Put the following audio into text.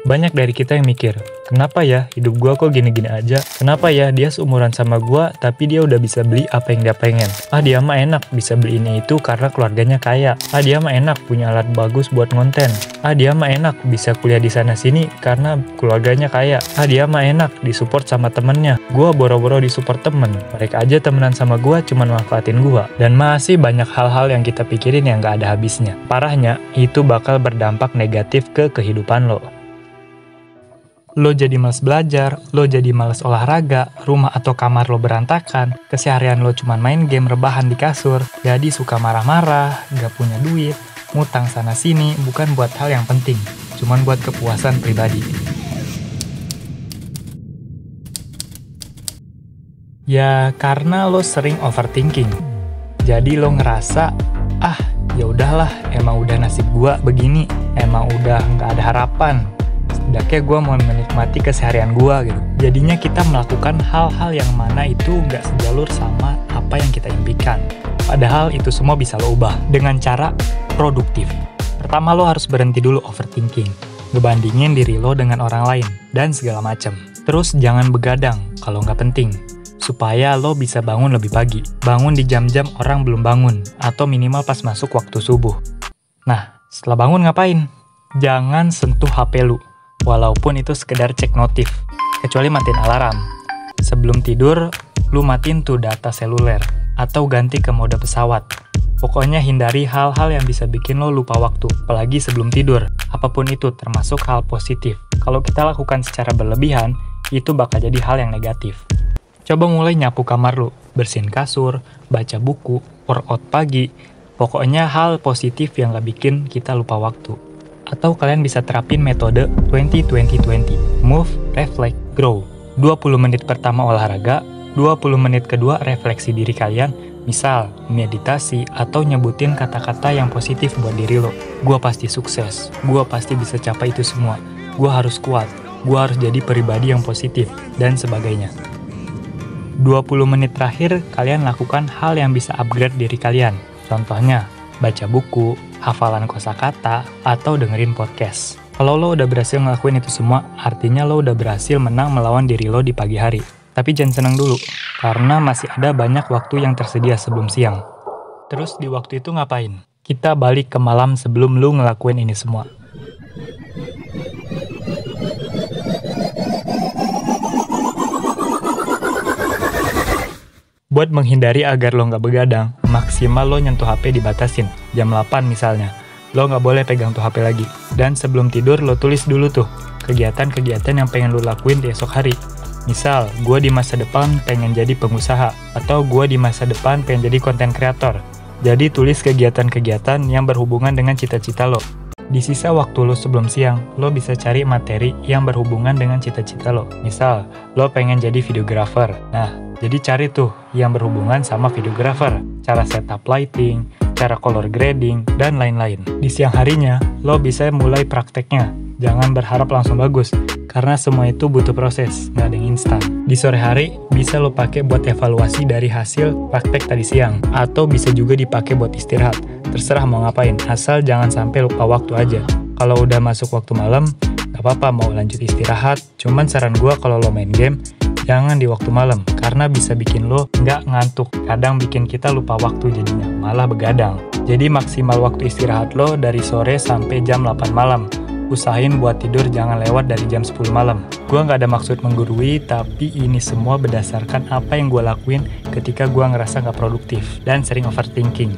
Banyak dari kita yang mikir, kenapa ya hidup gua kok gini-gini aja? Kenapa ya dia seumuran sama gua tapi dia udah bisa beli apa yang dia pengen? Dia mah enak bisa beli ini itu karena keluarganya kaya. Dia mah enak punya alat bagus buat ngonten. Dia mah enak bisa kuliah di sana sini karena keluarganya kaya. Dia mah enak disupport sama temennya. Gua boro-boro disupport temen. Mereka aja temenan sama gua cuman manfaatin gua. Dan masih banyak hal-hal yang kita pikirin yang gak ada habisnya. Parahnya, itu bakal berdampak negatif ke kehidupan lo. Lo jadi malas belajar, lo jadi malas olahraga, rumah atau kamar lo berantakan, keseharian lo cuman main game rebahan di kasur, jadi suka marah-marah, gak punya duit, ngutang sana-sini bukan buat hal yang penting, cuman buat kepuasan pribadi. Ya karena lo sering overthinking, jadi lo ngerasa, ya udahlah, emang udah nasib gua begini, emang udah gak ada harapan. Setidaknya gue mau menikmati keseharian gue gitu. Jadinya kita melakukan hal-hal yang mana itu nggak sejalur sama apa yang kita impikan. Padahal itu semua bisa lo ubah dengan cara produktif. Pertama lo harus berhenti dulu overthinking. Ngebandingin diri lo dengan orang lain dan segala macam. Terus jangan begadang kalau nggak penting. Supaya lo bisa bangun lebih pagi. Bangun di jam-jam orang belum bangun. Atau minimal pas masuk waktu subuh. Nah, setelah bangun ngapain? Jangan sentuh HP lu. Walaupun itu sekedar cek notif, kecuali matiin alarm. Sebelum tidur, lu matiin tuh data seluler, atau ganti ke mode pesawat. Pokoknya hindari hal-hal yang bisa bikin lo lupa waktu, apalagi sebelum tidur. Apapun itu, termasuk hal positif. Kalau kita lakukan secara berlebihan, itu bakal jadi hal yang negatif. Coba mulai nyapu kamar lu, bersihin kasur, baca buku, workout pagi. Pokoknya hal positif yang gak bikin kita lupa waktu. Atau kalian bisa terapin metode 20-20-20. Move, reflect, grow. 20 menit pertama olahraga, 20 menit kedua refleksi diri kalian. Misal, meditasi atau nyebutin kata-kata yang positif buat diri lo. Gua pasti sukses, gua pasti bisa capai itu semua. Gua harus kuat, gua harus jadi pribadi yang positif, dan sebagainya. 20 menit terakhir, kalian lakukan hal yang bisa upgrade diri kalian. Contohnya, baca buku, hafalan kosakata, atau dengerin podcast. Kalau lo udah berhasil ngelakuin itu semua, artinya lo udah berhasil menang melawan diri lo di pagi hari. Tapi jangan senang dulu, karena masih ada banyak waktu yang tersedia sebelum siang. Terus di waktu itu ngapain? Kita balik ke malam sebelum lo ngelakuin ini semua. Buat menghindari agar lo nggak begadang, maksimal lo nyentuh HP dibatasin, jam 8 misalnya. Lo nggak boleh pegang tuh HP lagi. Dan sebelum tidur lo tulis dulu tuh, kegiatan-kegiatan yang pengen lo lakuin di esok hari. Misal, gue di masa depan pengen jadi pengusaha, atau gue di masa depan pengen jadi konten kreator. Jadi tulis kegiatan-kegiatan yang berhubungan dengan cita-cita lo. Di sisa waktu lo sebelum siang, lo bisa cari materi yang berhubungan dengan cita-cita lo. Misal, lo pengen jadi videographer. Nah, jadi cari tuh yang berhubungan sama videographer, cara setup lighting, cara color grading, dan lain-lain. Di siang harinya, lo bisa mulai prakteknya. Jangan berharap langsung bagus, karena semua itu butuh proses, nggak ada yang instan. Di sore hari, bisa lo pakai buat evaluasi dari hasil praktek tadi siang, atau bisa juga dipakai buat istirahat. Terserah mau ngapain, asal jangan sampai lupa waktu aja. Kalau udah masuk waktu malam, nggak apa-apa mau lanjut istirahat, cuman saran gue kalau lo main game, jangan di waktu malam, karena bisa bikin lo nggak ngantuk. Kadang bikin kita lupa waktu jadinya, malah begadang. Jadi maksimal waktu istirahat lo dari sore sampai jam 8 malam. Usahain buat tidur jangan lewat dari jam 10 malam. Gue nggak ada maksud menggurui, tapi ini semua berdasarkan apa yang gue lakuin ketika gue ngerasa nggak produktif dan sering overthinking.